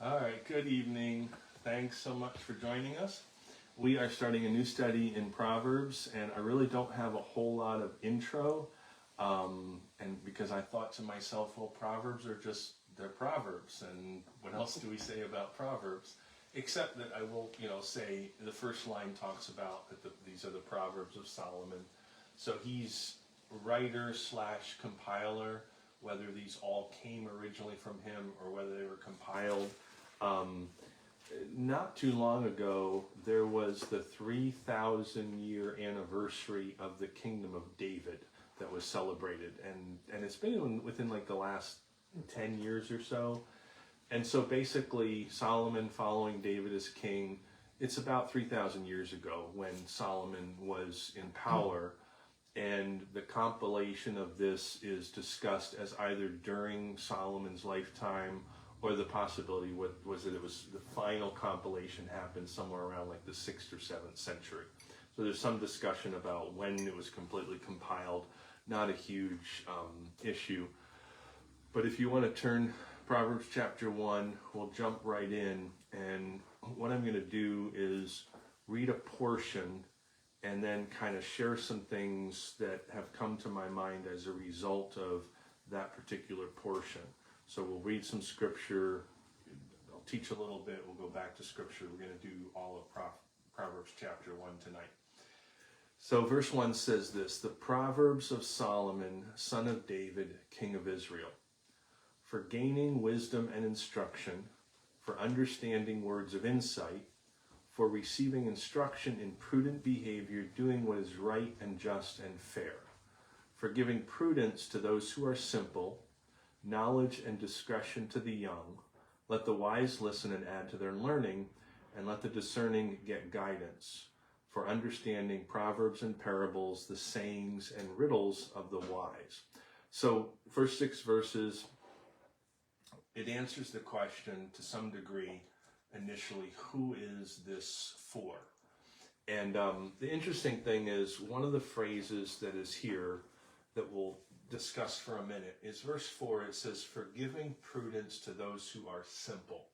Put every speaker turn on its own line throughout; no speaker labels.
All right, good evening. Thanks so much for joining us. We are starting a new study in Proverbs, and I really don't have a whole lot of intro. And because I thought to myself, well, Proverbs are they're Proverbs, and what else do we say about Proverbs? Except that I will, say the first line talks about that these are the Proverbs of Solomon. So he's writer slash compiler, whether these all came originally from him or whether they were compiled. Not too long ago, there was the 3,000 year anniversary of the Kingdom of David that was celebrated, and it's been within like the last 10 years or so. And so basically, Solomon following David as king, it's about 3,000 years ago when Solomon was in power. And the compilation of this is discussed as either during Solomon's lifetime or the possibility was that it was the final compilation happened somewhere around like the 6th or 7th century. So there's some discussion about when it was completely compiled, not a huge issue. But if you want to turn Proverbs chapter 1, we'll jump right in. And what I'm going to do is read a portion and then kind of share some things that have come to my mind as a result of that particular portion. So we'll read some scripture, I'll teach a little bit, we'll go back to scripture. We're going to do all of Proverbs chapter 1 tonight. So verse 1 says this: the Proverbs of Solomon, son of David, king of Israel, for gaining wisdom and instruction, for understanding words of insight, for receiving instruction in prudent behavior, doing what is right and just and fair, for giving prudence to those who are simple, knowledge and discretion to the young. Let the wise listen and add to their learning, and let the discerning get guidance, for understanding proverbs and parables, the sayings and riddles of the wise. So, first 6 verses, it answers the question to some degree initially, who is this for? And the interesting thing is, one of the phrases that is here that we'll discuss for a minute is verse 4. It says, for giving prudence to those who are simple.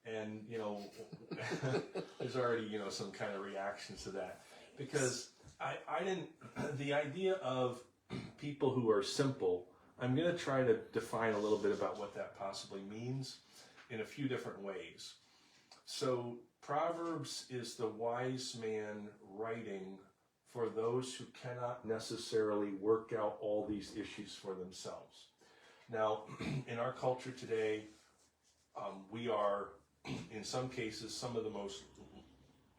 And, there's already, some kind of reactions to that. Because I didn't, the idea of people who are simple, I'm going to try to define a little bit about what that possibly means in a few different ways. So Proverbs is the wise man writing for those who cannot necessarily work out all these issues for themselves. Now, in our culture today, we are, in some cases, some of the most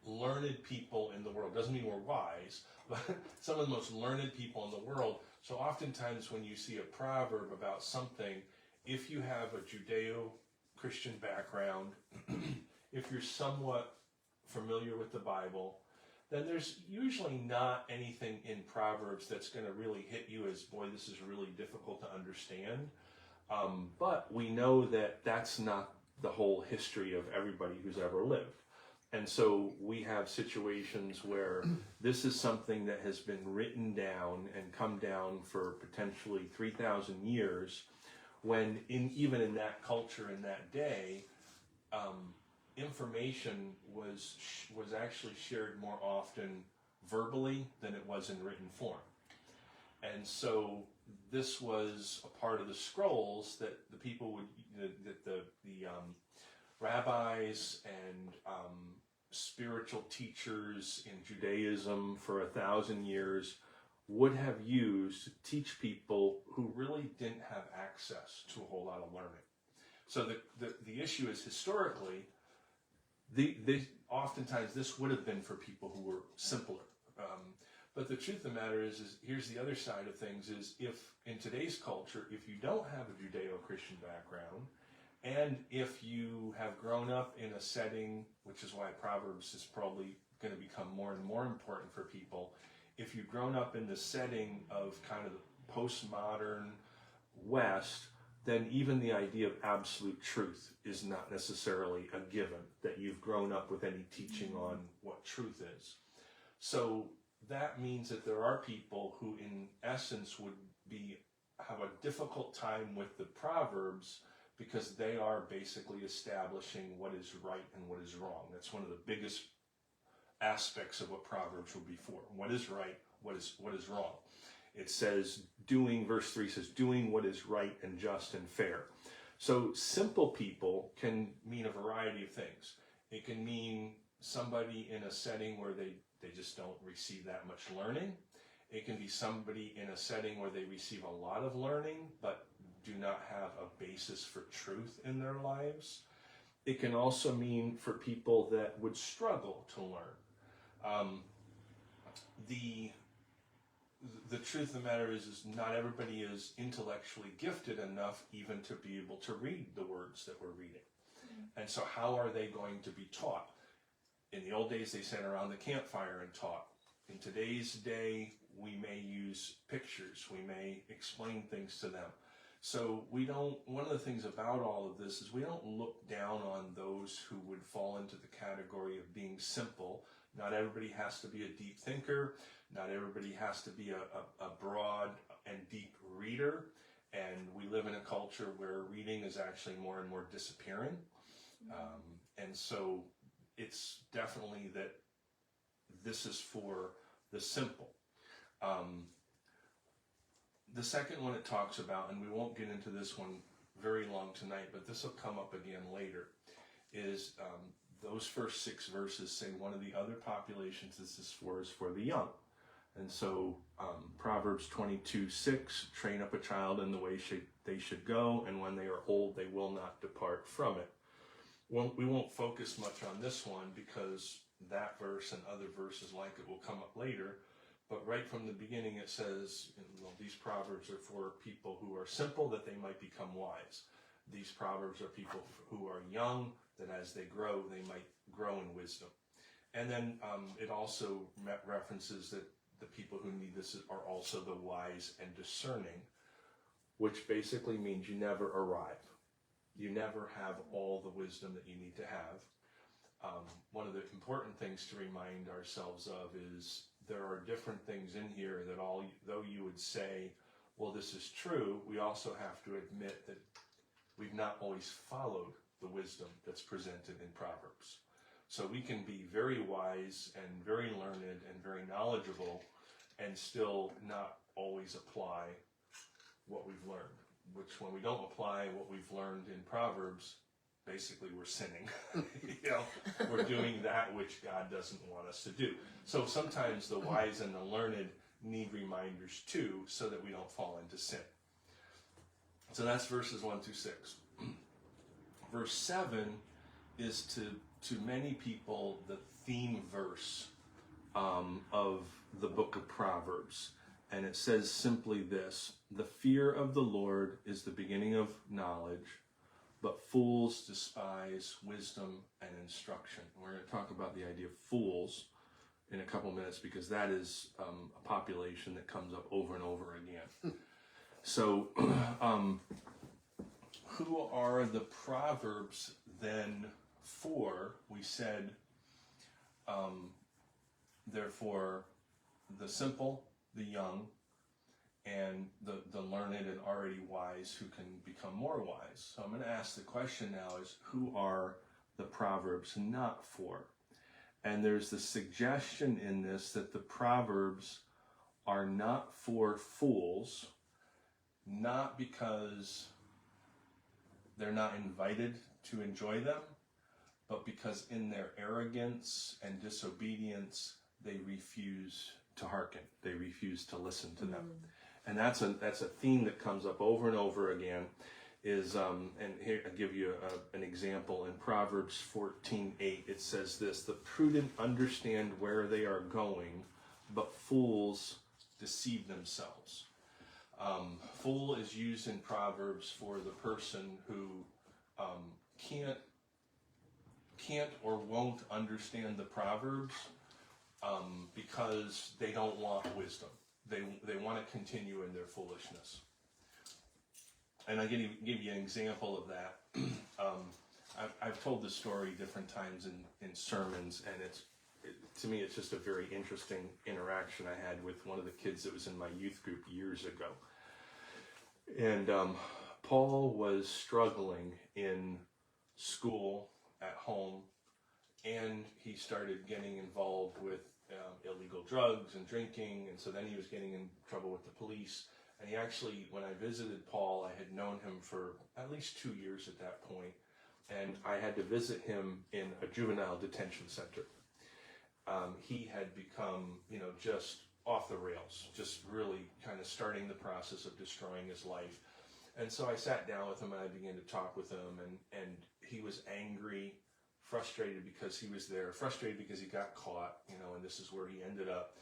learned people in the world. Doesn't mean we're wise, but some of the most learned people in the world. So oftentimes when you see a proverb about something, if you have a Judeo-Christian background, if you're somewhat familiar with the Bible, then there's usually not anything in Proverbs that's going to really hit you as, boy, this is really difficult to understand. But we know that that's not the whole history of everybody who's ever lived. And so we have situations where this is something that has been written down and come down for potentially 3,000 years, when even in that culture, in that day, information was actually shared more often verbally than it was in written form. And so this was a part of the scrolls that the people would, that the rabbis and spiritual teachers in Judaism for 1,000 years would have used to teach people who really didn't have access to a whole lot of learning. So the issue is, historically, oftentimes this would have been for people who were simpler. But the truth of the matter is here's the other side of things, is if in today's culture, if you don't have a Judeo-Christian background, and if you have grown up in a setting, which is why Proverbs is probably going to become more and more important for people, if you've grown up in the setting of kind of the postmodern West, then even the idea of absolute truth is not necessarily a given, that you've grown up with any teaching on what truth is. So that means that there are people who in essence would have a difficult time with the Proverbs because they are basically establishing what is right and what is wrong. That's one of the biggest aspects of what Proverbs will be for. What is right, what is wrong. It says verse 3 says, doing what is right and just and fair. So simple people can mean a variety of things. It can mean somebody in a setting where they just don't receive that much learning. It can be somebody in a setting where they receive a lot of learning, but do not have a basis for truth in their lives. It can also mean for people that would struggle to learn. The truth of the matter is not everybody is intellectually gifted enough even to be able to read the words that we're reading. And so how are they going to be taught? In the old days, they sat around the campfire and taught. In today's day, we may use pictures. We may explain things to them. So one of the things about all of this is we don't look down on those who would fall into the category of being simple. Not everybody has to be a deep thinker. Not everybody has to be a broad and deep reader. And we live in a culture where reading is actually more and more disappearing. And so it's definitely that this is for the simple. The second one it talks about, and we won't get into this one very long tonight, but this will come up again later, is those first 6 verses say one of the other populations this is for the young. And so Proverbs 22:6, train up a child in the way they should go, and when they are old, they will not depart from it. Well, we won't focus much on this one because that verse and other verses like it will come up later. But right from the beginning it says, these Proverbs are for people who are simple, that they might become wise. These Proverbs are people who are young, that as they grow, they might grow in wisdom. And then it also references that the people who need this are also the wise and discerning, which basically means you never arrive. You never have all the wisdom that you need to have. One of the important things to remind ourselves of is there are different things in here that though you would say, well, this is true, we also have to admit that we've not always followed the wisdom that's presented in Proverbs. So we can be very wise and very learned and very knowledgeable and still not always apply what we've learned, which when we don't apply what we've learned in Proverbs, basically we're sinning. We're doing that which God doesn't want us to do. So sometimes the wise and the learned need reminders too, so that we don't fall into sin. So that's verses 1 through 6. Verse 7 is to many people the theme verse of the book of Proverbs. And it says simply this: the fear of the Lord is the beginning of knowledge, but fools despise wisdom and instruction. We're going to talk about the idea of fools in a couple minutes, because that is a population that comes up over and over again. So, who are the Proverbs then for? We said, therefore, the simple, the young, and the learned and already wise who can become more wise. So I'm going to ask the question now is, who are the Proverbs not for? And there's the suggestion in this that the Proverbs are not for fools, not because they're not invited to enjoy them, but because in their arrogance and disobedience, they refuse to hearken. They refuse to listen to them. And that's a theme that comes up over and over again. And here I'll give you an example. In Proverbs 14:8, it says this: the prudent understand where they are going, but fools deceive themselves. Fool is used in Proverbs for the person who can't or won't understand the Proverbs because they don't want wisdom. They want to continue in their foolishness. And I give you an example of that. I've told this story different times in sermons, and to me it's just a very interesting interaction I had with one of the kids that was in my youth group years ago. And Paul was struggling in school, at home, and he started getting involved with illegal drugs and drinking, and so then he was getting in trouble with the police. And he actually, when I visited Paul, I had known him for at least 2 years at that point, and I had to visit him in a juvenile detention center. He had become, just off the rails, just really kind of starting the process of destroying his life. And so I sat down with him and I began to talk with him, and he was angry, frustrated because he was there, frustrated because he got caught, and this is where he ended up.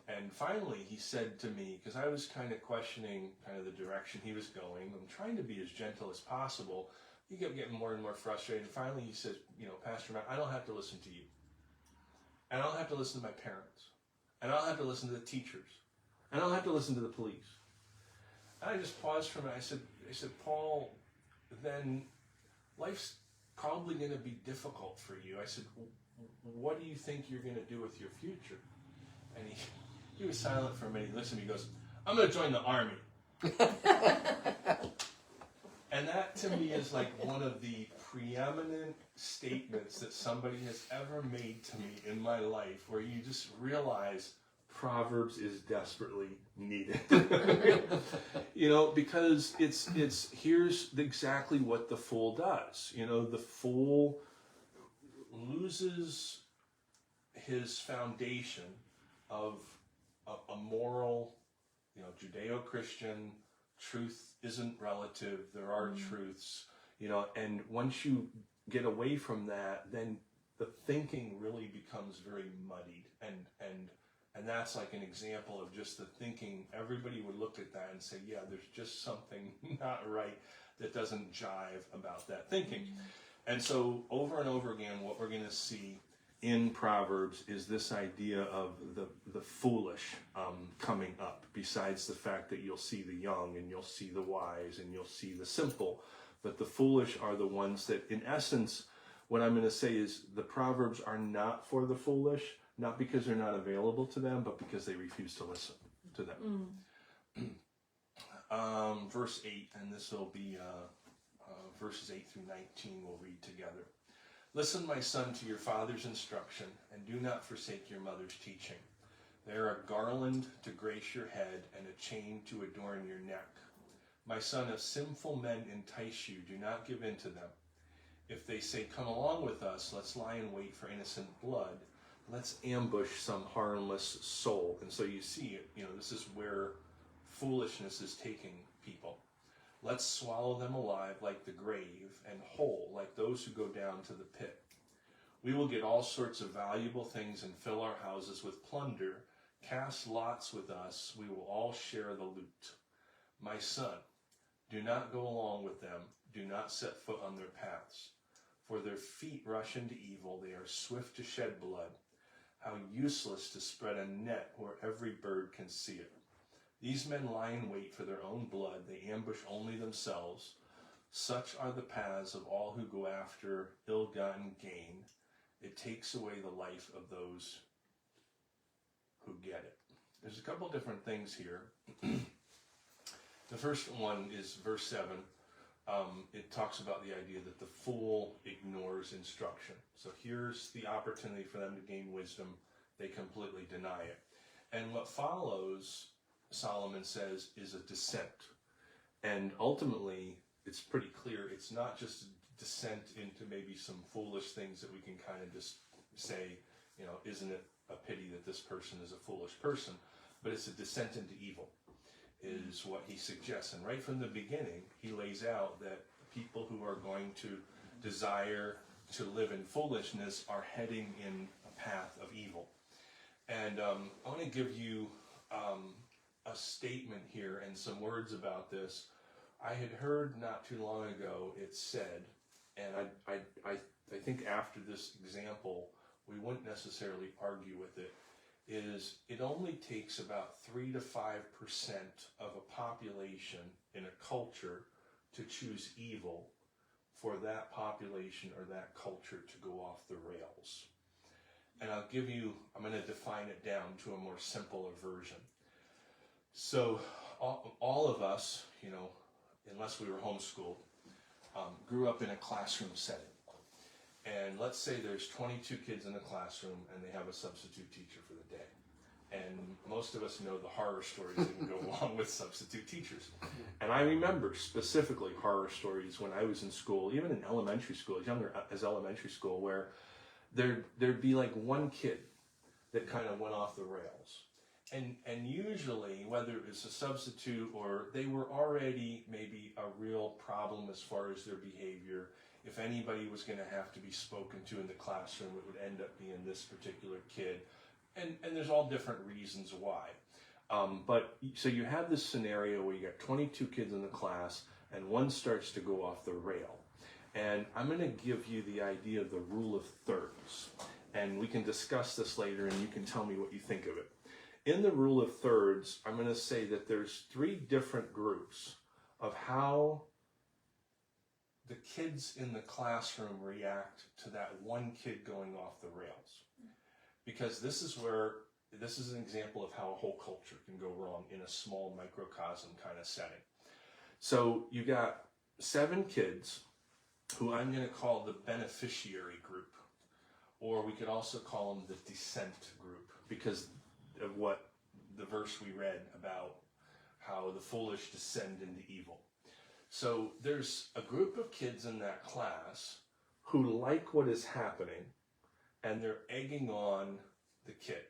And finally he said to me, because I was kind of questioning kind of the direction he was going, I'm trying to be as gentle as possible. He kept getting more and more frustrated. And finally he said, Pastor Matt, I don't have to listen to you. And I don't have to listen to my parents. And I don't have to listen to the teachers. And I don't have to listen to the police. And I just paused for a minute. I said, Paul, then life's probably going to be difficult for you. I said, what do you think you're going to do with your future? And he was silent for a minute. He listened to me. He goes, I'm going to join the army. And that to me is like one of the preeminent statements that somebody has ever made to me in my life, where you just realize Proverbs is desperately needed. Because here's exactly what the fool does. The fool loses his foundation of a moral, Judeo-Christian truth isn't relative. There are truths, and once you get away from that, then the thinking really becomes very muddied, and that's like an example of just the thinking. Everybody would look at that and say, yeah, there's just something not right that doesn't jive about that thinking. And so over and over again, what we're going to see in Proverbs is this idea of the foolish coming up, besides the fact that you'll see the young and you'll see the wise and you'll see the simple. But the foolish are the ones that, in essence, what I'm going to say is the Proverbs are not for the foolish, not because they're not available to them, but because they refuse to listen to them. Verse 8, and this will be verses 8 through 19 we'll read together. Listen, my son, to your father's instruction, and do not forsake your mother's teaching. They are a garland to grace your head and a chain to adorn your neck. My son, if sinful men entice you, do not give in to them. If they say, come along with us, let's lie in wait for innocent blood. Let's ambush some harmless soul. And so you see, this is where foolishness is taking people. Let's swallow them alive like the grave, and whole like those who go down to the pit. We will get all sorts of valuable things and fill our houses with plunder. Cast lots with us. We will all share the loot. My son, do not go along with them. Do not set foot on their paths. For their feet rush into evil. They are swift to shed blood. How useless to spread a net where every bird can see it. These men lie in wait for their own blood. They ambush only themselves. Such are the paths of all who go after ill-gotten gain. It takes away the life of those who get it. There's a couple different things here. The first one is verse 7. It talks about the idea that the fool ignores instruction. So here's the opportunity for them to gain wisdom. They completely deny it. And what follows, Solomon says, is a descent. And ultimately, it's pretty clear it's not just a descent into maybe some foolish things that we can kind of just say, isn't it a pity that this person is a foolish person? But it's a descent into evil, is what he suggests. And right from the beginning, he lays out that people who are going to desire to live in foolishness are heading in a path of evil. And I want to give you a statement here and some words about this. I had heard not too long ago it said, and I think after this example, we wouldn't necessarily argue with it, is it only takes about 3 to 5% of a population in a culture to choose evil for that population or that culture to go off the rails. And I'm going to define it down to a more simple version. So all of us, unless we were homeschooled, grew up in a classroom setting. And let's say there's 22 kids in the classroom and they have a substitute teacher for the day. And most of us know the horror stories that can go along with substitute teachers. And I remember specifically horror stories when I was in school, even in elementary school, as younger as elementary school, where there'd be like one kid that kind of went off the rails. And usually, whether it was a substitute or they were already maybe a real problem as far as their behavior, if anybody was going to have to be spoken to in the classroom, it would end up being this particular kid. And there's all different reasons why. But so you have this scenario where you got 22 kids in the class and one starts to go off the rail. And I'm going to give you the idea of the rule of thirds. And we can discuss this later and you can tell me what you think of it. In the rule of thirds, I'm going to say that there's 3 different groups of how the kids in the classroom react to that one kid going off the rails. Because this is an example of how a whole culture can go wrong in a small microcosm kind of setting. So you got 7 kids who I'm going to call the beneficiary group, or we could also call them the descent group because of what the verse we read about how the foolish descend into evil. So there's a group of kids in that class who like what is happening and they're egging on the kid.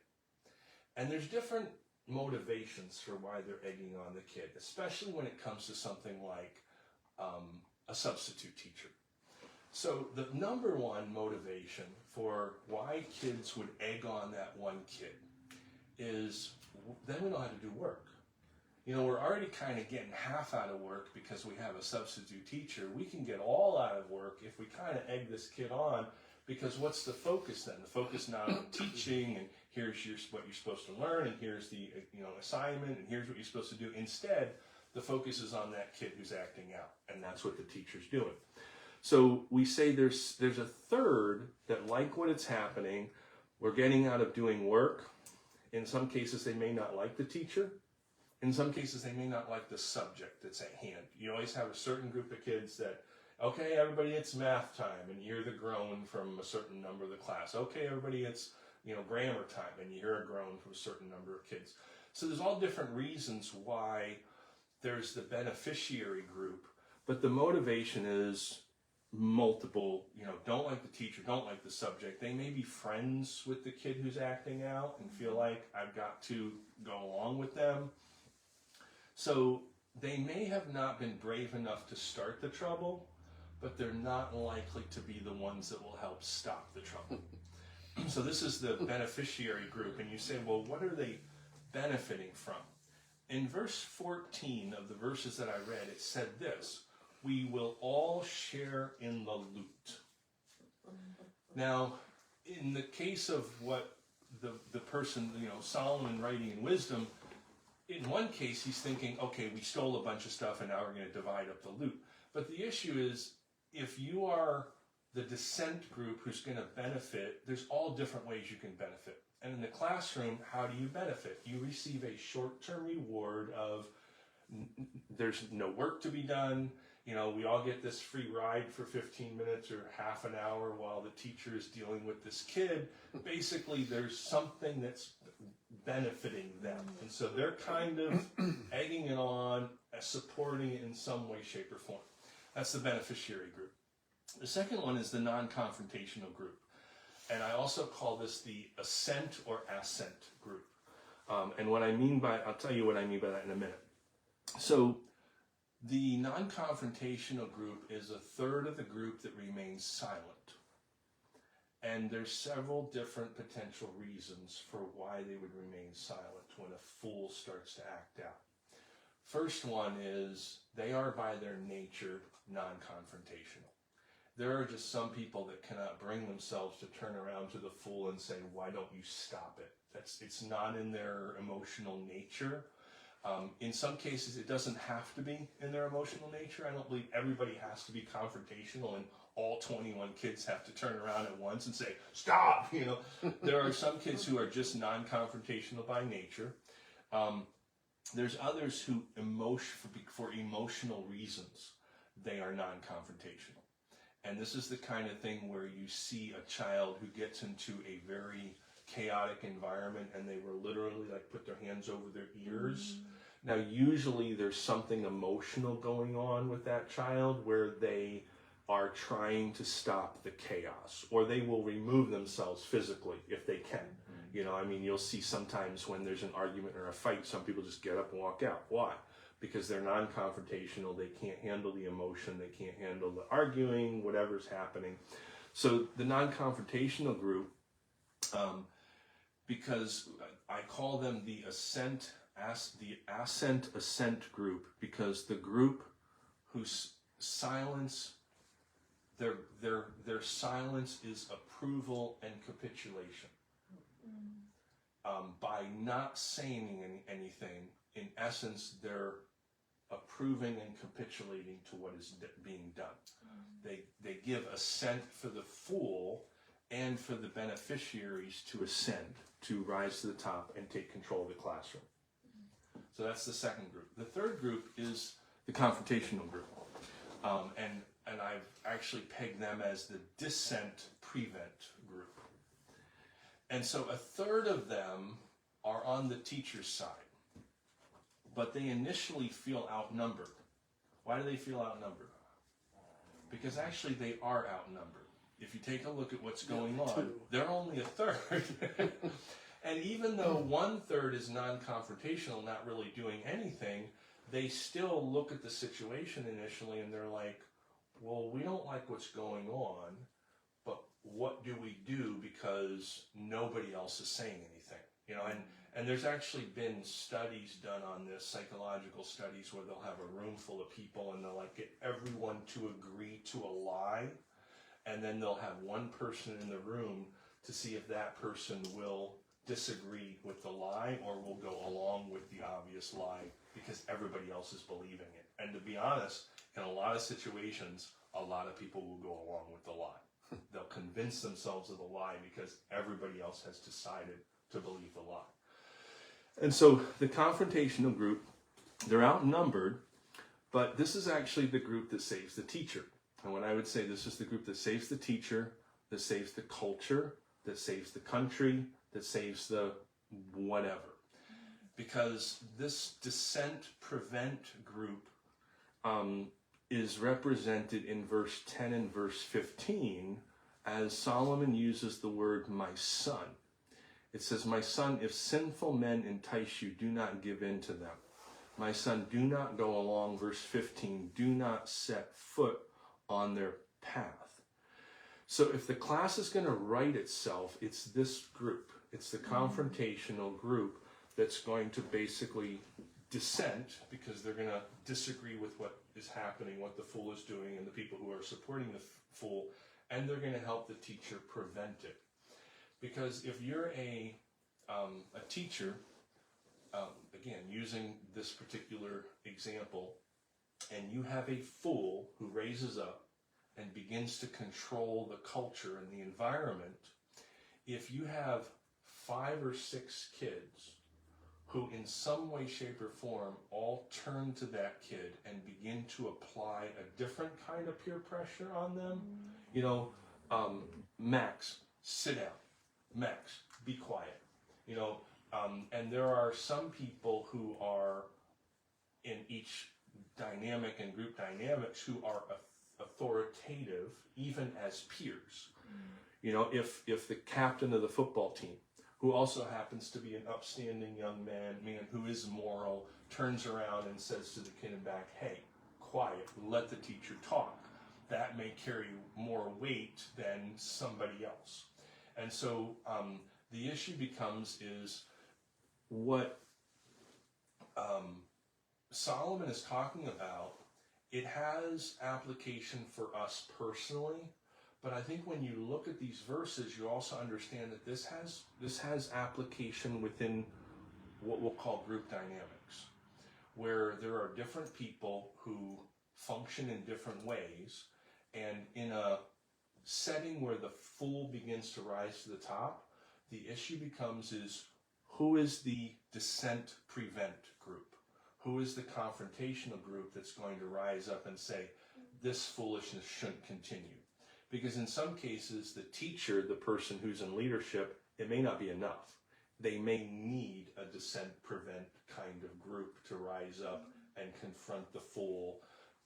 And there's different motivations for why they're egging on the kid, especially when it comes to something like a substitute teacher. So the number one motivation for why kids would egg on that one kid is they don't know how to do work. You know, we're already kind of getting half out of work because we have a substitute teacher. We can get all out of work if we kind of egg this kid on, because what's the focus then? The focus not on teaching and here's what you're supposed to learn and here's the assignment and here's what you're supposed to do. Instead, the focus is on that kid who's acting out, and that's what the teacher's doing. So we say there's a third that like what it's happening. We're getting out of doing work. In some cases, they may not like the teacher. In some cases, they may not like the subject that's at hand. You always have a certain group of kids that, okay, everybody, it's math time, and you hear the groan from a certain number of the class. Okay, everybody, it's grammar time, and you hear a groan from a certain number of kids. So there's all different reasons why there's the beneficiary group, but the motivation is multiple. Don't like the teacher, don't like the subject. They may be friends with the kid who's acting out and feel like I've got to go along with them. So they may have not been brave enough to start the trouble, but they're not likely to be the ones that will help stop the trouble. So this is the beneficiary group, and you say, well, what are they benefiting from? In verse 14 of the verses that I read, it said this: we will all share in the loot. Now, in the case of what the person, Solomon writing in Wisdom, in one case he's thinking, okay, we stole a bunch of stuff and now we're going to divide up the loot. But the issue is, if you are the descent group who's going to benefit, there's all different ways you can benefit. And in the classroom, how do you benefit? You receive a short-term reward of there's no work to be done. We all get this free ride for 15 minutes or half an hour while the teacher is dealing with this kid. Basically, there's something that's benefiting them. And so they're kind of egging it on, supporting it in some way, shape, or form. That's the beneficiary group. The second one is the non-confrontational group. And I also call this the assent or assent group. And I'll tell you what I mean by that in a minute. So the non-confrontational group is a third of the group that remains silent. And there's several different potential reasons for why they would remain silent when a fool starts to act out. First one is they are by their nature non-confrontational. There are just some people that cannot bring themselves to turn around to the fool and say, why don't you stop it? It's not in their emotional nature. In some cases, it doesn't have to be in their emotional nature. I don't believe everybody has to be confrontational and all 21 kids have to turn around at once and say, stop! There are some kids who are just non-confrontational by nature. There's others who for emotional reasons, they are non-confrontational. And this is the kind of thing where you see a child who gets into a very chaotic environment and they will literally like put their hands over their ears. Now, usually there's something emotional going on with that child where they are trying to stop the chaos, or they will remove themselves physically if they can. You know, I mean, you'll see sometimes when there's an argument or a fight, some people just get up and walk out. Why? Because they're non-confrontational. They can't handle the emotion. They can't handle the arguing, whatever's happening. So the non-confrontational group, because I call them the ascent ascent group, because the group whose silence, their silence is approval and capitulation. By not saying anything, in essence, they're approving and capitulating to what is being done. They give assent for the fool and for the beneficiaries to ascend, to rise to the top and take control of the classroom. So that's the second group. The third group is the confrontational group. And I've actually pegged them as the dissent prevent group. And so a third of them are on the teacher's side, but they initially feel outnumbered. Why do they feel outnumbered? Because actually they are outnumbered. If you take a look at what's going on, they're only a third. And even though 1/3 is non-confrontational, not really doing anything, they still look at the situation initially and they're like, well, we don't like what's going on, but what do we do because nobody else is saying anything? You know, and there's actually been studies done on this, psychological studies, where they'll have a room full of people and they'll like get everyone to agree to a lie, and then they'll have one person in the room to see if that person will disagree with the lie or will go along with the obvious lie because everybody else is believing it. And to be honest, in a lot of situations, a lot of people will go along with the lie. They'll convince themselves of the lie because everybody else has decided to believe the lie. And so the confrontational group, they're outnumbered, but this is actually the group that saves the teacher. And what I would say, this is the group that saves the teacher, that saves the culture, that saves the country, that saves the whatever. Because this dissent prevent group is represented in verse 10 and verse 15 as Solomon uses the word my son. It says, my son, if sinful men entice you, do not give in to them. My son, do not go along, verse 15, do not set foot on their path. So if the class is going to right itself, it's this group. It's the confrontational group that's going to basically dissent because they're going to disagree with what is happening, what the fool is doing, and the people who are supporting the fool, and they're going to help the teacher prevent it. Because if you're a teacher, again, using this particular example, and you have a fool who raises up and begins to control the culture and the environment, if you have 5 or 6 kids who in some way, shape, or form all turn to that kid and begin to apply a different kind of peer pressure on them, you know, Max, sit down. Max, be quiet. You know, and there are some people who are in each dynamic and group dynamics who are authoritative even as peers. You know, if the captain of the football team, who also happens to be an upstanding young man who is moral, turns around and says to the kid in back, hey, quiet, let the teacher talk. That may carry more weight than somebody else. And so the issue becomes is what Solomon is talking about, it has application for us personally, but I think when you look at these verses, you also understand that this has application within what we'll call group dynamics, where there are different people who function in different ways, and in a setting where the fool begins to rise to the top, the issue becomes is who is the dissent prevent group? Who is the confrontational group that's going to rise up and say, this foolishness shouldn't continue? Because in some cases, the teacher, the person who's in leadership, it may not be enough. They may need a dissent prevent kind of group to rise up and confront the fool,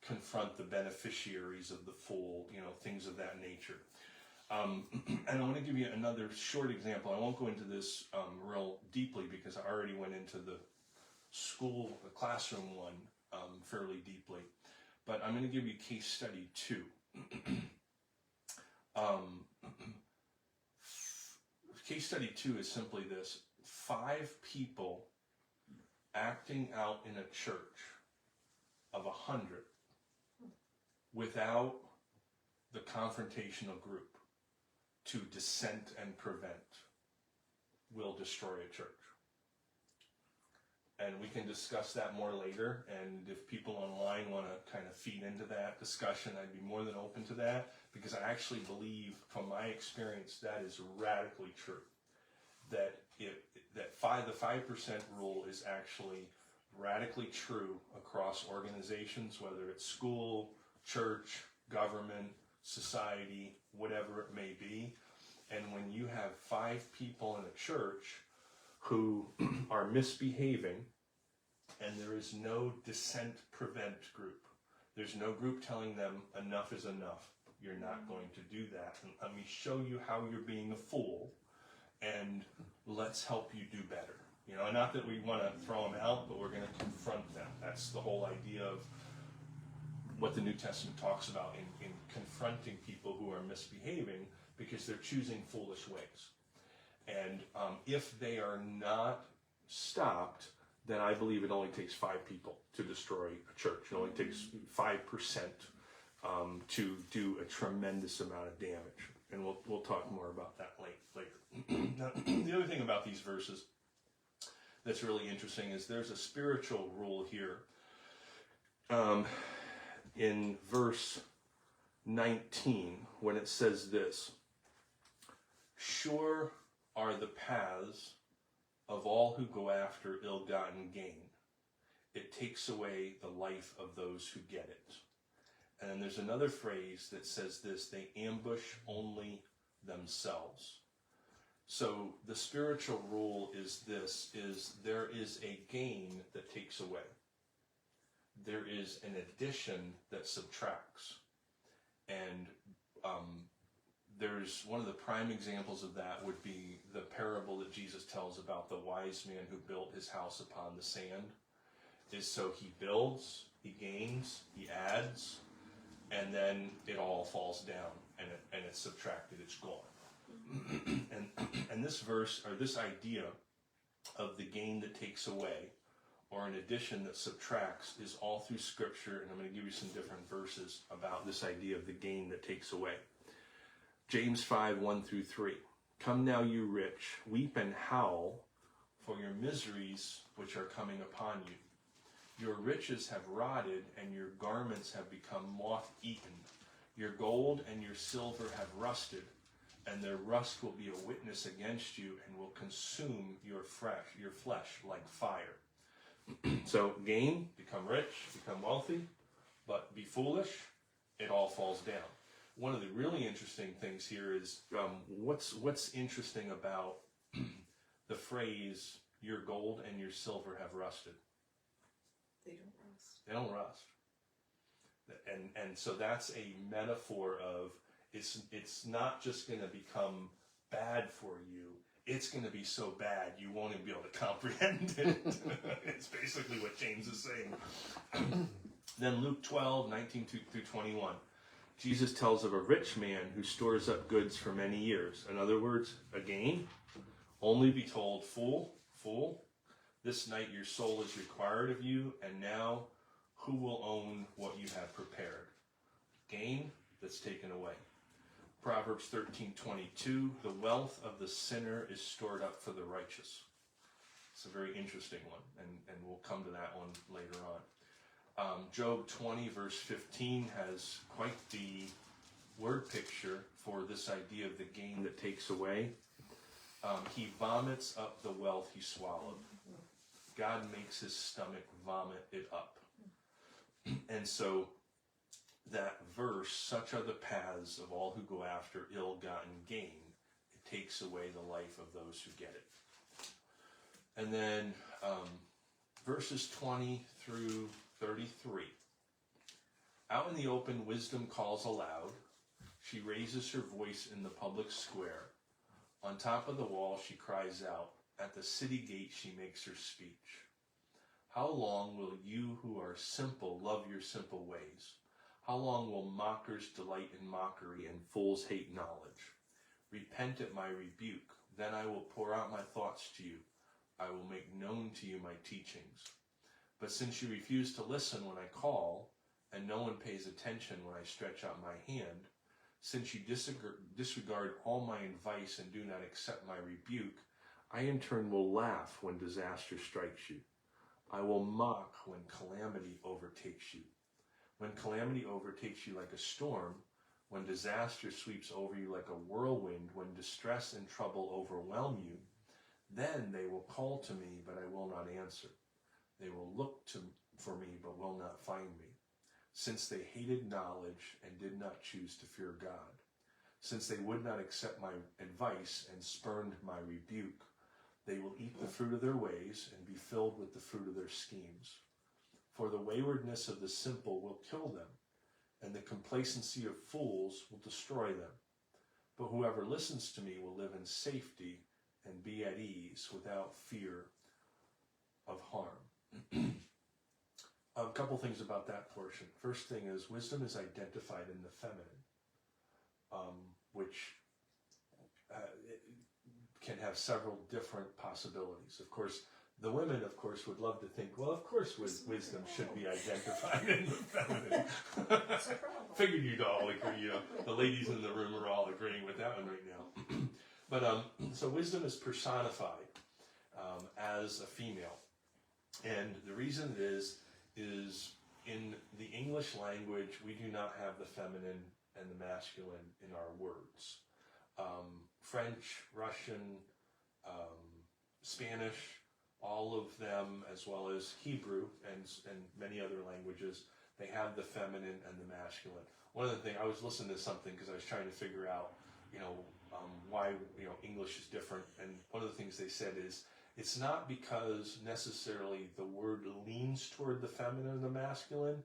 confront the beneficiaries of the fool, things of that nature. And I want to give you another short example. I won't go into this real deeply because I already went into the classroom one fairly deeply. But I'm going to give you case study 2. Case study 2 is simply this: 5 people acting out in a church of 100 without the confrontational group to dissent and prevent will destroy a church. And we can discuss that more later, and if people online want to kind of feed into that discussion, I'd be more than open to that, because I actually believe, from my experience, that is radically true. That the 5% rule is actually radically true across organizations, whether it's school, church, government, society, whatever it may be. And when you have 5 people in a church who are misbehaving, and there is no dissent prevent group. There's no group telling them enough is enough. You're not going to do that. And let me show you how you're being a fool, and let's help you do better. Not that we want to throw them out, but we're going to confront them. That's the whole idea of what the New Testament talks about in confronting people who are misbehaving because they're choosing foolish ways. And if they are not stopped, then I believe it only takes 5 people to destroy a church. It only takes 5% to do a tremendous amount of damage. And we'll talk more about that later. Now, the other thing about these verses that's really interesting is there's a spiritual rule here. In verse 19, when it says this: sure are the paths of all who go after ill-gotten gain. It takes away the life of those who get it. And then there's another phrase that says this: they ambush only themselves. So the spiritual rule is this: there is a gain that takes away. There is an addition that subtracts. And there's one of the prime examples of that would be the parable that Jesus tells about the wise man who built his house upon the sand. Is so he builds, he gains, he adds, and then it all falls down and it's subtracted, it's gone. And this verse, or this idea of the gain that takes away, or an addition that subtracts, is all through Scripture, and I'm going to give you some different verses about this idea of the gain that takes away. James 5, 1-3. Come now, you rich, weep and howl for your miseries which are coming upon you. Your riches have rotted, and your garments have become moth-eaten. Your gold and your silver have rusted, and their rust will be a witness against you and will consume your flesh like fire. So gain, become rich, become wealthy, but be foolish, it all falls down. One of the really interesting things here is what's interesting about the phrase, your gold and your silver have rusted.
They don't rust.
They don't rust. And so that's a metaphor of it's not just going to become bad for you. It's going to be so bad you won't even be able to comprehend it. It's basically what James is saying. Then Luke 12, 19-21. Jesus tells of a rich man who stores up goods for many years. In other words, again, only be told, fool, this night your soul is required of you, and now who will own what you have prepared? Gain that's taken away. Proverbs 13:22, the wealth of the sinner is stored up for the righteous. It's a very interesting one, and we'll come to that one later on. Job 20, verse 15 has quite the word picture for this idea of the gain that takes away. He vomits up the wealth he swallowed. God makes his stomach vomit it up. And so that verse, such are the paths of all who go after ill-gotten gain, it takes away the life of those who get it. And then verses 20 through 33. Out in the open, wisdom calls aloud. She raises her voice in the public square. On top of the wall, she cries out. At the city gate, she makes her speech. How long will you who are simple love your simple ways? How long will mockers delight in mockery and fools hate knowledge? Repent at my rebuke, then I will pour out my thoughts to you. I will make known to you my teachings. But since you refuse to listen when I call, and no one pays attention when I stretch out my hand, since you disregard all my advice and do not accept my rebuke, I in turn will laugh when disaster strikes you. I will mock when calamity overtakes you. When calamity overtakes you like a storm, when disaster sweeps over you like a whirlwind, when distress and trouble overwhelm you, then they will call to me, but I will not answer. They will look for me, but will not find me. Since they hated knowledge and did not choose to fear God, since they would not accept my advice and spurned my rebuke, they will eat the fruit of their ways and be filled with the fruit of their schemes. For the waywardness of the simple will kill them, and the complacency of fools will destroy them. But whoever listens to me will live in safety and be at ease without fear of harm. A couple things about that portion. First thing is, wisdom is identified in the feminine, which can have several different possibilities. Of course, the women, of course, would love to think, well, of course wisdom should be identified in the feminine. Figured you'd all agree, the ladies in the room are all agreeing with that one right now. But so wisdom is personified as a female. And the reason is in the English language, we do not have the feminine and the masculine in our words. French, Russian, Spanish, all of them, as well as Hebrew and many other languages, they have the feminine and the masculine. One of the things, I was listening to something because I was trying to figure out, why, English is different. And one of the things they said is, it's not because necessarily the word leans toward the feminine or the masculine.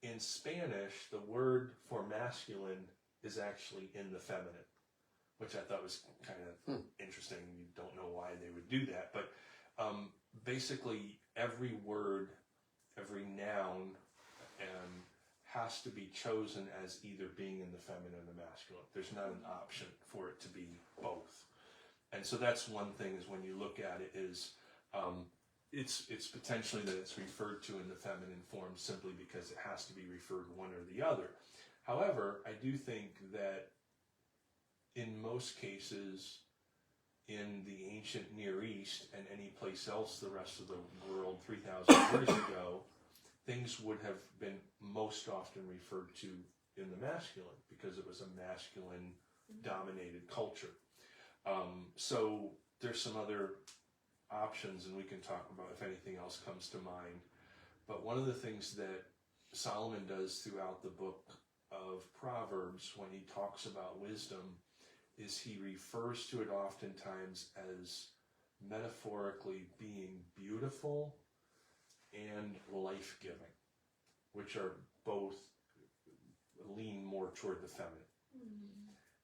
In Spanish, the word for masculine is actually in the feminine, which I thought was kind of interesting. You don't know why they would do that. But basically, every word, every noun has to be chosen as either being in the feminine or the masculine. There's not an option for it to be both. And so that's one thing, is when you look at it, is it's potentially that it's referred to in the feminine form simply because it has to be referred one or the other. However, I do think that in most cases, in the ancient Near East and any place else the rest of the world 3,000 years ago, things would have been most often referred to in the masculine because it was a masculine-dominated culture. So there's some other options, and we can talk about if anything else comes to mind. But one of the things that Solomon does throughout the book of Proverbs when he talks about wisdom is he refers to it oftentimes as metaphorically being beautiful and life-giving, which are both lean more toward the feminine.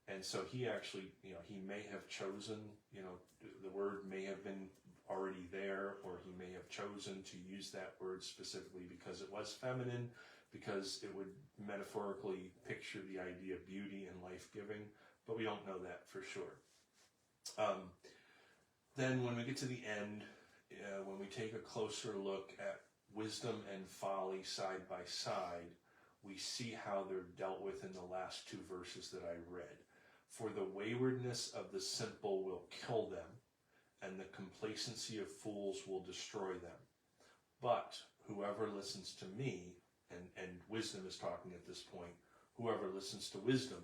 And so he actually, he may have chosen, the word may have been already there, or he may have chosen to use that word specifically because it was feminine, because it would metaphorically picture the idea of beauty and life-giving, but we don't know that for sure. Then when we get to the end, when we take a closer look at wisdom and folly side by side, we see how they're dealt with in the last two verses that I read. For the waywardness of the simple will kill them, and the complacency of fools will destroy them. But whoever listens to me, and wisdom is talking at this point, whoever listens to wisdom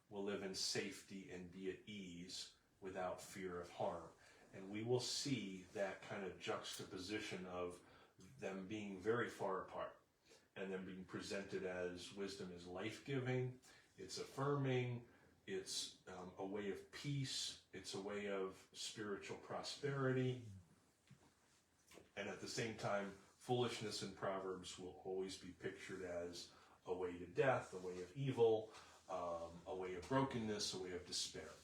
will live in safety and be at ease without fear of harm. And we will see that kind of juxtaposition of them being very far apart and then being presented as wisdom is life-giving, it's affirming, it's a way of peace, it's a way of spiritual prosperity, and at the same time, foolishness in Proverbs will always be pictured as a way to death, a way of evil, a way of brokenness, a way of despair.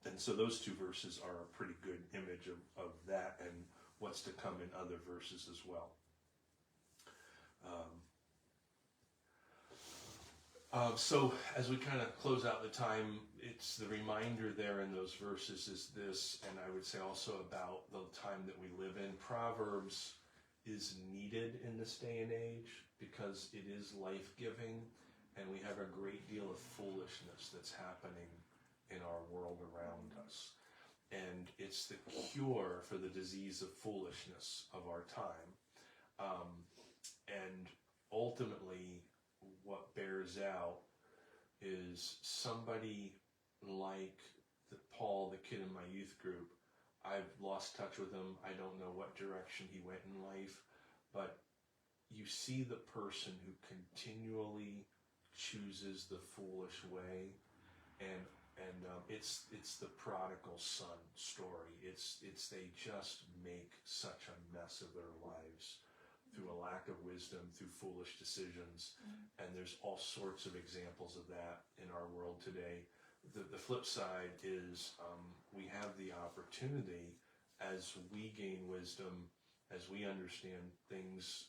And so those two verses are a pretty good image of that and what's to come in other verses as well. So as we kind of close out the time, it's the reminder there in those verses is this, and I would say also about the time that we live in. Proverbs is needed in this day and age because it is life-giving, and we have a great deal of foolishness that's happening in our world around us. And it's the cure for the disease of foolishness of our time. And ultimately, what bears out is somebody like Paul, the kid in my youth group. I've lost touch with him. I don't know what direction he went in life, but you see the person who continually chooses the foolish way, and it's the prodigal son story. It's they just make such a mess of their lives through a lack of wisdom, through foolish decisions, and there's all sorts of examples of that in our world today. The flip side is we have the opportunity as we gain wisdom, as we understand things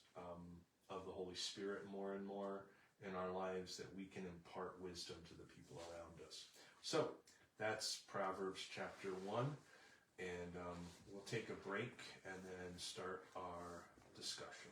of the Holy Spirit more and more in our lives, that we can impart wisdom to the people around us. So that's Proverbs chapter 1, and we'll take a break and then start our discussion.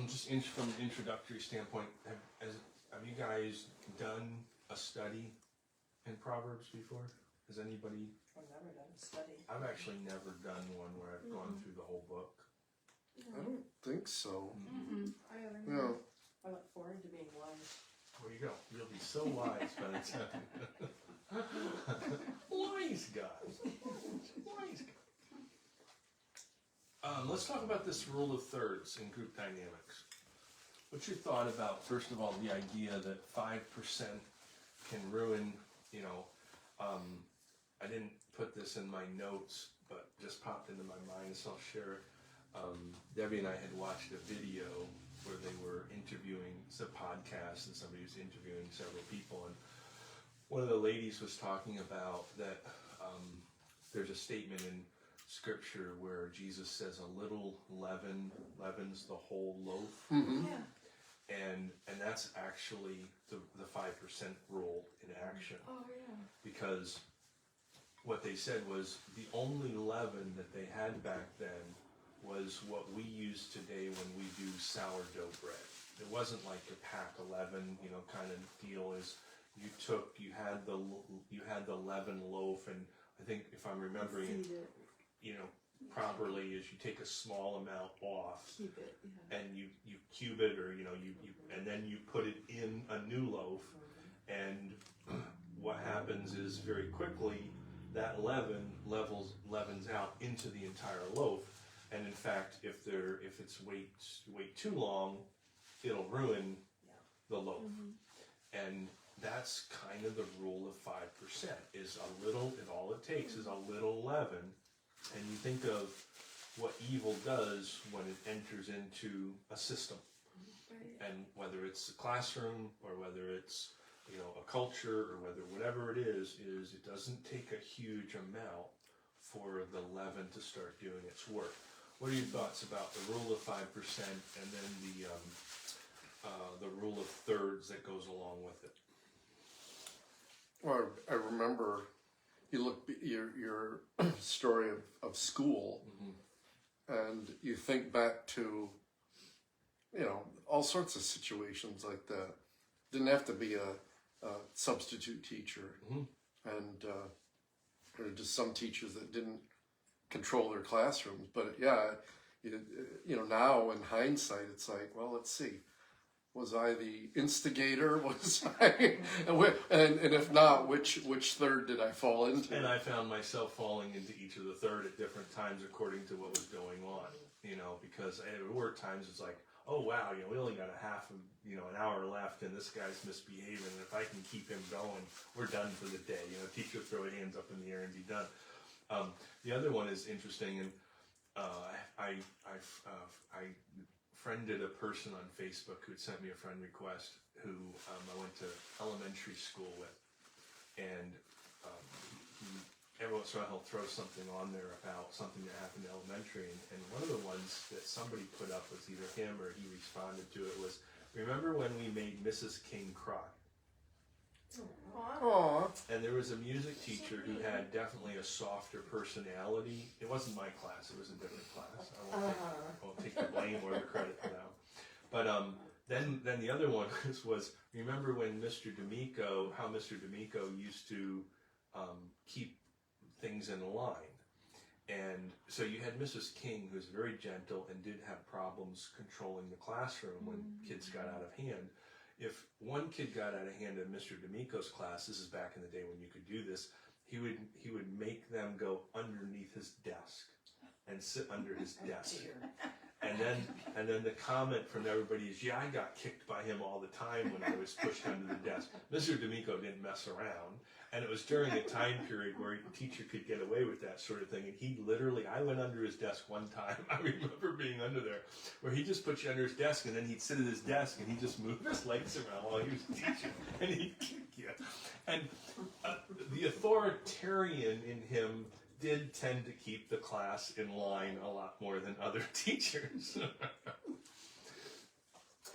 Just from an introductory standpoint, have you guys done a study in Proverbs before? Has anybody?
I've never done a study.
I've actually never done one where I've gone through the whole book.
I don't think so.
I haven't.
No.
I look forward to being wise.
There you go. You'll be so wise by the time. Wise guy. Wise guy. Let's talk about this rule of thirds in group dynamics. What's your thought about, first of all, the idea that 5% can ruin, I didn't put this in my notes, but just popped into my mind, so I'll share it. Debbie and I had watched a video where they were interviewing, it's a podcast, and somebody was interviewing several people, and one of the ladies was talking about that there's a statement in Scripture where Jesus says a little leaven leavens the whole loaf.
Mm-hmm.
Yeah.
And that's actually the 5% rule in action.
Oh yeah.
Because what they said was the only leaven that they had back then was what we use today when we do sourdough bread. It wasn't like a pack 11, kind of deal. Is you had the leaven loaf, and I think if I'm remembering,
Feed it.
Properly, is you take a small amount off.
Keep it. Yeah.
And you cube it, or and then you put it in a new loaf, and what happens is very quickly that leavens out into the entire loaf, and in fact, if it's wait too long, it'll ruin the loaf, and that's kind of the rule of 5%. Is a little, if all it takes is a little leaven. And you think of what evil does when it enters into a system, and whether it's a classroom or whether it's a culture or whatever it is it doesn't take a huge amount for the leaven to start doing its work. What are your thoughts about the rule of 5% and then the rule of thirds that goes along with it?
Well, I remember you look your story of school, and you think back to all sorts of situations like that. Didn't have to be a substitute teacher, and there were just some teachers that didn't control their classrooms. But yeah, now in hindsight, it's like, well, let's see. Was I the instigator? Was I, and if not, which third did I fall into?
And I found myself falling into each of the third at different times according to what was going on. Because there were times it's like, oh wow, we only got a half of an hour left, and this guy's misbehaving. And if I can keep him going, we're done for the day. Teacher throw his hands up in the air and be done. The other one is interesting, and I friended a person on Facebook who had sent me a friend request who I went to elementary school with, and every once in a while he'll throw something on there about something that happened in elementary, and one of the ones that somebody put up was either him or he responded to it was, remember when we made Mrs. King cry?
Aww.
And there was a music teacher who had definitely a softer personality. It wasn't my class, it was a different class. I won't take the blame or the credit for that. But then the other one was remember when Mr. D'Amico, how Mr. D'Amico used to keep things in line. And so you had Mrs. King, who's very gentle and did have problems controlling the classroom when kids got out of hand. If one kid got out of hand in Mr. D'Amico's class, this is back in the day when you could do this, he would make them go underneath his desk and sit under his desk. And then the comment from everybody is, yeah, I got kicked by him all the time when I was pushed under the desk. Mr. D'Amico didn't mess around. And it was during a time period where a teacher could get away with that sort of thing. And he literally, I went under his desk one time. I remember being under there, where he just put you under his desk, and then he'd sit at his desk, and he'd just move his legs around while he was teaching, and he'd kick you. And the authoritarian in him did tend to keep the class in line a lot more than other teachers.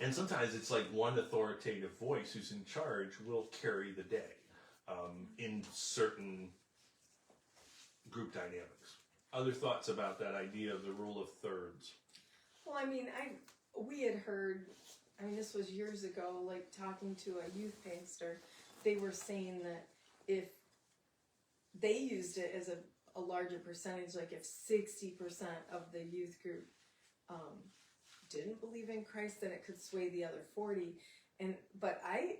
And sometimes it's like one authoritative voice who's in charge will carry the day. In certain group dynamics. Other thoughts about that idea of the rule of thirds?
Well, I mean,
we had heard, I mean, this was years ago, like talking to a youth pastor, they were saying that if they used it as a larger percentage, like if 60% of the youth group didn't believe in Christ, then it could sway the other 40. But I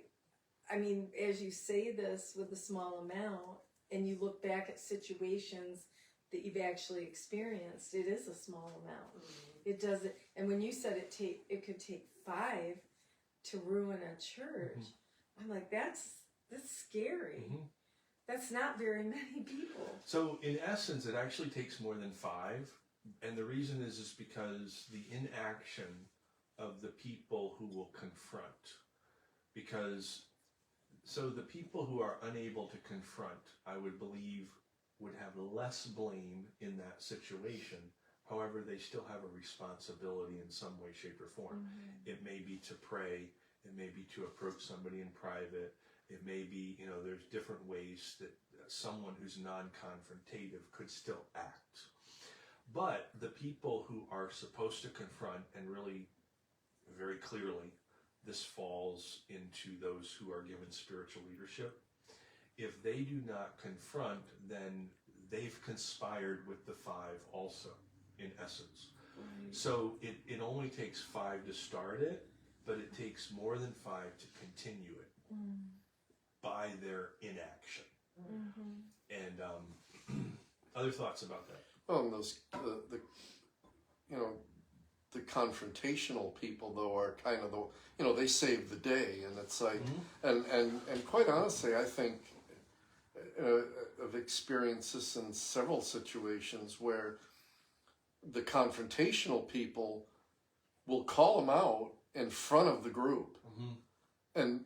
mean, as you say this with a small amount, and you look back at situations that you've actually experienced, it is a small amount.
Mm-hmm.
It doesn't, and when you said it could take 5 to ruin a church,
Mm-hmm.
I'm like, that's scary.
Mm-hmm.
That's not very many people.
So in essence, it actually takes more than 5, and the reason is because the inaction of the people who will confront. Because, so the people who are unable to confront, I would believe, would have less blame in that situation. However, they still have a responsibility in some way, shape, or form.
Mm-hmm.
It may be to pray, it may be to approach somebody in private, it may be, there's different ways that someone who's non-confrontative could still act. But the people who are supposed to confront, and really very clearly this falls into those who are given spiritual leadership, if they do not confront, then they've conspired with the 5 also, in essence.
Right.
So it only takes 5 to start it, but it takes more than 5 to continue it by their inaction.
Mm-hmm.
And other thoughts about that?
Well, and the confrontational people though are kind of they save the day, and it's like, and quite honestly, I think I've experienced this in several situations where the confrontational people will call them out in front of the group. And,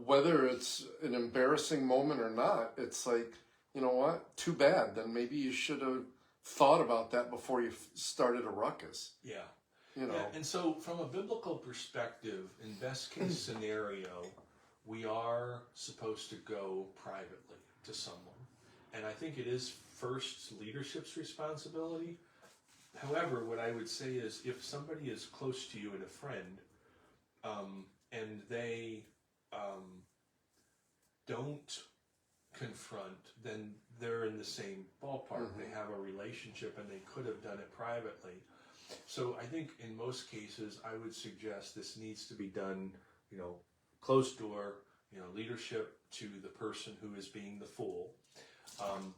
whether it's an embarrassing moment or not, it's like, you know what, too bad. Then maybe you should have thought about that before you started a ruckus.
Yeah.
Yeah,
and so from a biblical perspective, in best case scenario, we are supposed to go privately to someone. And I think it is first leadership's responsibility. However, what I would say is if somebody is close to you and a friend, and they don't confront, then they're in the same ballpark. They have a relationship and they could have done it privately. So I think in most cases, I would suggest this needs to be done, closed door, leadership to the person who is being the fool.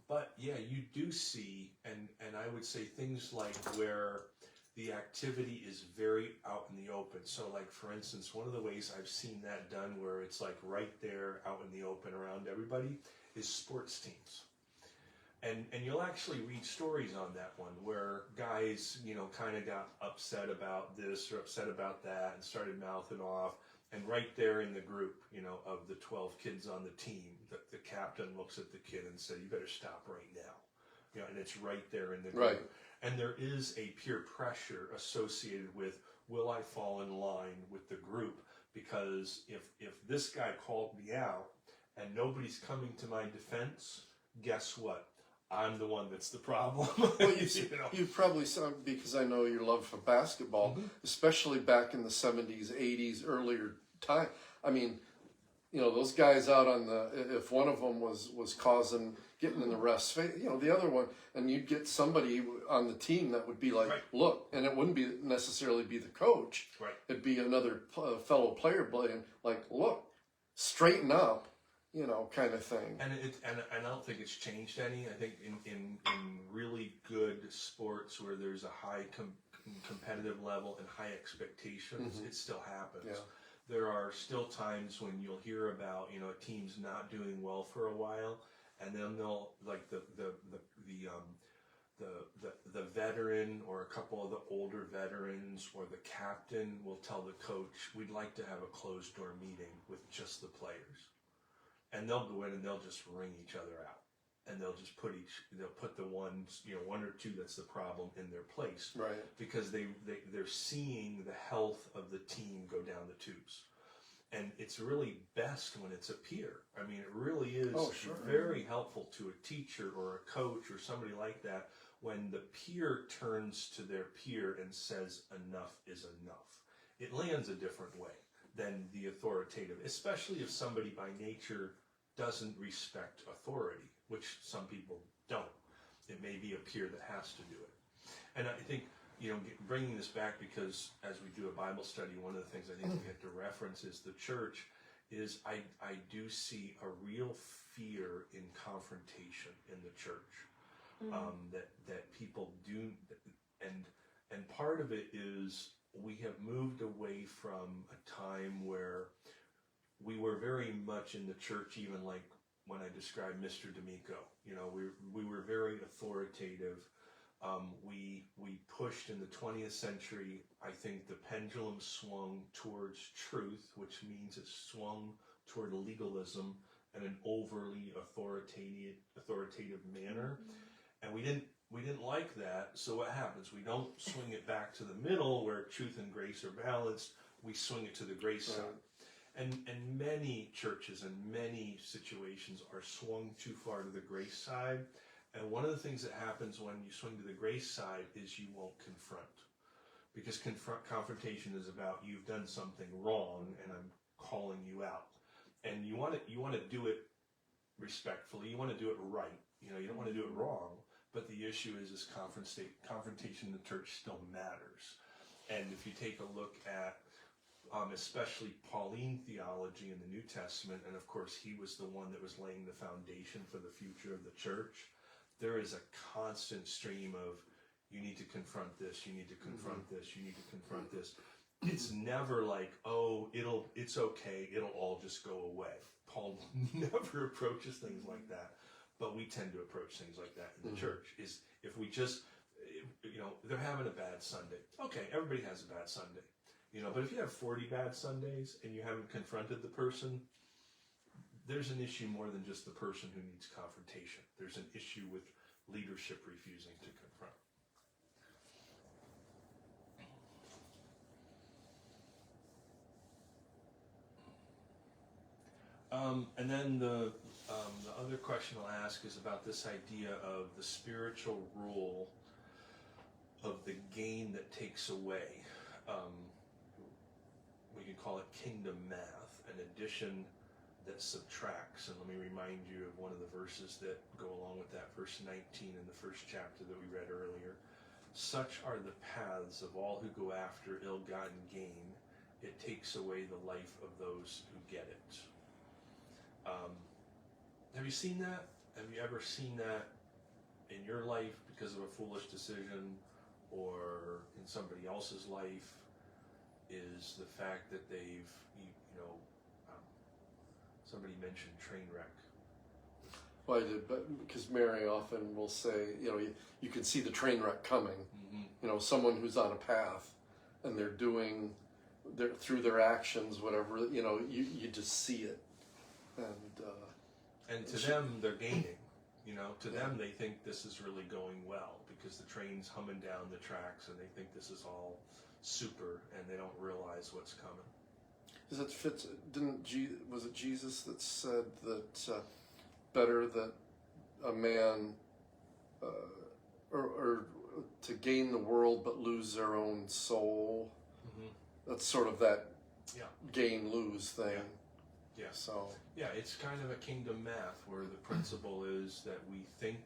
But yeah, you do see, and I would say things like where the activity is very out in the open. So like, for instance, one of the ways I've seen that done where it's like right there out in the open around everybody is sports teams. And you'll actually read stories on that one where guys, kind of got upset about this or upset about that and started mouthing off. And right there in the group, of the 12 kids on the team, the captain looks at the kid and said, "You better stop right now." And it's right there in the group.
Right.
And there is a peer pressure associated with, will I fall in line with the group? Because if this guy called me out and nobody's coming to my defense, guess what? I'm the one that's the problem.
Well, you probably saw, because I know your love for basketball, especially back in the 70s, 80s, earlier time. I mean, those guys out on if one of them was getting in the ref's face, the other one, and you'd get somebody on the team that would be like, look, and it wouldn't be necessarily be the coach.
Right.
It'd be another fellow player playing, like, look, straighten up. Kind of thing.
And I don't think it's changed any. I think in really good sports where there's a high competitive level and high expectations, it still happens.
Yeah.
There are still times when you'll hear about a team's not doing well for a while, and then they'll like the veteran or a couple of the older veterans or the captain will tell the coach, "We'd like to have a closed door meeting with just the players." And they'll go in and they'll just ring each other out, and they'll just put the ones, one or two that's the problem in their place,
Right?
Because they're seeing the health of the team go down the tubes, and it's really best when it's a peer. I mean, it really is very helpful to a teacher or a coach or somebody like that when the peer turns to their peer and says, "Enough is enough." it lands a different way than the authoritative, especially if somebody by nature doesn't respect authority, which some people don't. It may be a peer that has to do it. And I think, bringing this back, because as we do a Bible study, one of the things I think we have to reference is the church is I do see a real fear in confrontation in the church. That people do, and part of it is we have moved away from a time where we were very much in the church, even like when I described Mr. D'Amico. We were very authoritative. We pushed in the 20th century. I think the pendulum swung towards truth, which means it swung toward legalism and an overly authoritative manner. And we didn't like that. So what happens? We don't swing it back to the middle where truth and grace are balanced. We swing it to the grace side. And many churches and many situations are swung too far to the grace side. And one of the things that happens when you swing to the grace side is you won't confront. Because confrontation is about you've done something wrong and I'm calling you out. And you want to do it respectfully. You want to do it right. You don't want to do it wrong. But the issue is confrontation in the church still matters. And if you take a look at especially Pauline theology in the New Testament, and of course he was the one that was laying the foundation for the future of the church, there is a constant stream of you need to confront this, you need to confront this, you need to confront this. It's never like, it's okay, it'll all just go away. Paul never approaches things like that, but we tend to approach things like that in the church. Is if we just, they're having a bad Sunday. Okay, everybody has a bad Sunday. But if you have 40 bad Sundays and you haven't confronted the person, there's an issue more than just the person who needs confrontation. There's an issue with leadership refusing to confront. And then the other question I'll ask is about this idea of the spiritual rule of the gain that takes away. We can call it kingdom math, an addition that subtracts. And let me remind you of one of the verses that go along with that, verse 19 in the first chapter that we read earlier. Such are the paths of all who go after ill-gotten gain. It takes away the life of those who get it. Have you seen that? Have you ever seen that in your life because of a foolish decision, or in somebody else's life? Is the fact that they've, somebody mentioned train wreck.
Well, I did, but because Mary often will say, you can see the train wreck coming. Someone who's on a path and they're doing, through their actions, whatever, you just see it.
And to them, they're gaining. To them, they think this is really going well because the train's humming down the tracks and they think this is all super, and they don't realize what's coming.
Does it fit? Was it Jesus that said that better that a man or to gain the world but lose their own soul? That's sort of that gain lose thing.
Yeah.
So
it's kind of a kingdom math where the principle is that we think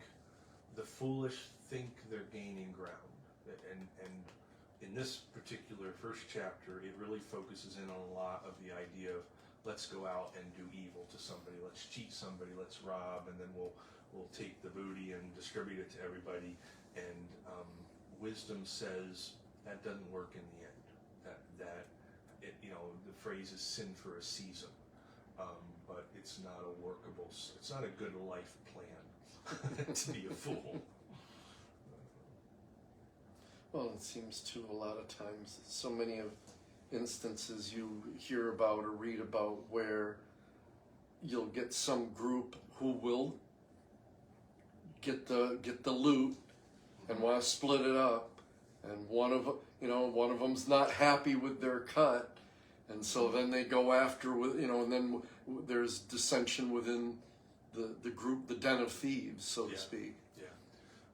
the foolish think they're gaining ground, and in this particular first chapter, it really focuses in on a lot of the idea of let's go out and do evil to somebody, let's cheat somebody, let's rob, and then we'll take the booty and distribute it to everybody. And wisdom says that doesn't work in the end. That it, the phrase is sin for a season, but it's not a workable. It's not a good life plan to be a fool.
Well, it seems too a lot of times, so many of instances you hear about or read about where you'll get some group who will get the loot and want to split it up, and one of them's not happy with their cut, and so then they go after and then there's dissension within the group, the den of thieves, so to speak.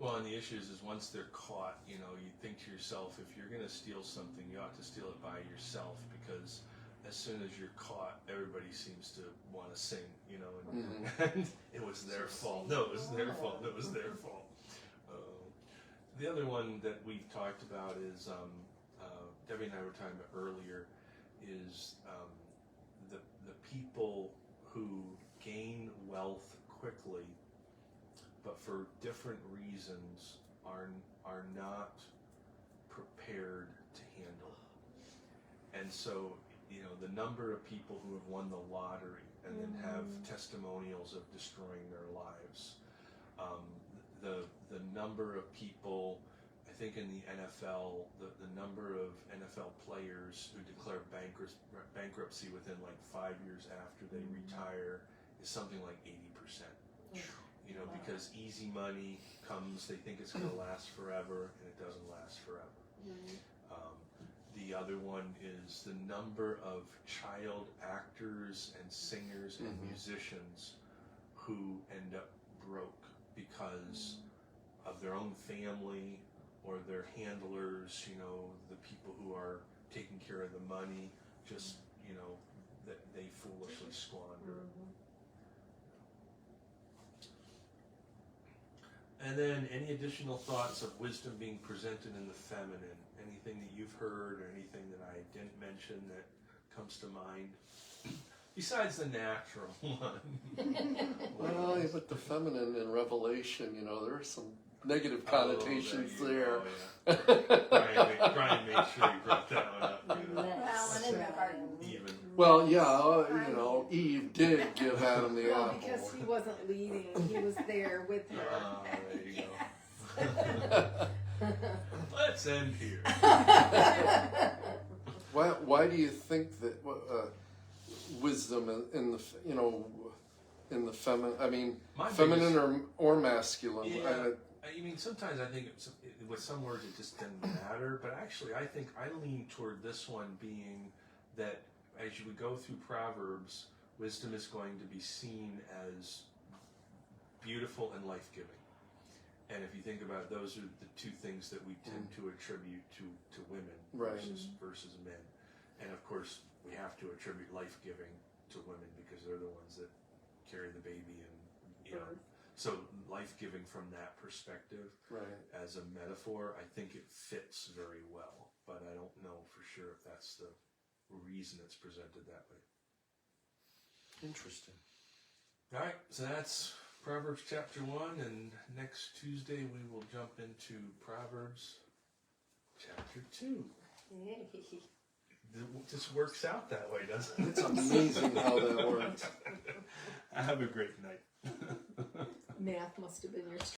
Well, and the issue is once they're caught, you think to yourself, if you're going to steal something, you ought to steal it by yourself, because as soon as you're caught, everybody seems to want to sing, and it was their fault. No, it was their fault. It was their fault. The other one that we've talked about is, Debbie and I were talking about earlier, is the people who gain wealth quickly, but for different reasons are not prepared to handle. And so, the number of people who have won the lottery and then have testimonials of destroying their lives. The number of people, I think in the NFL, the number of NFL players who declare bankruptcy within like 5 years after they retire is something like 80%. Because easy money comes, they think it's going to last forever, and it doesn't last forever. The other one is the number of child actors and singers and musicians who end up broke because of their own family or their handlers, the people who are taking care of the money, just, that they foolishly squander. And then any additional thoughts of wisdom being presented in the feminine? Anything that you've heard or anything that I didn't mention that comes to mind? Besides the natural one.
Well, but the feminine in Revelation, there are some negative connotations there.
Oh, yeah. Brian made sure he brought that one up.
Well, and in the garden.
Even.
Well, yeah, Eve did give Adam the
Well,
apple.
because he wasn't leading, he was there with her.
There you go. Let's end here.
Why do you think that wisdom in the feminine? I mean,
My
feminine
biggest-
or masculine?
Yeah. Sometimes I think with some words it just doesn't matter, but actually I think I lean toward this one being that as you would go through Proverbs, wisdom is going to be seen as beautiful and life-giving. And if you think about it, those are the two things that we tend to attribute to women versus men. And of course, we have to attribute life-giving to women because they're the ones that carry the baby and so life-giving from that perspective, as a metaphor, I think it fits very well. But I don't know for sure if that's the reason it's presented that way.
Interesting.
All right, so that's Proverbs chapter 1, and next Tuesday we will jump into Proverbs chapter 2. It just works out that way, doesn't it?
It's amazing how that works.
Have a great night.
Math must have been your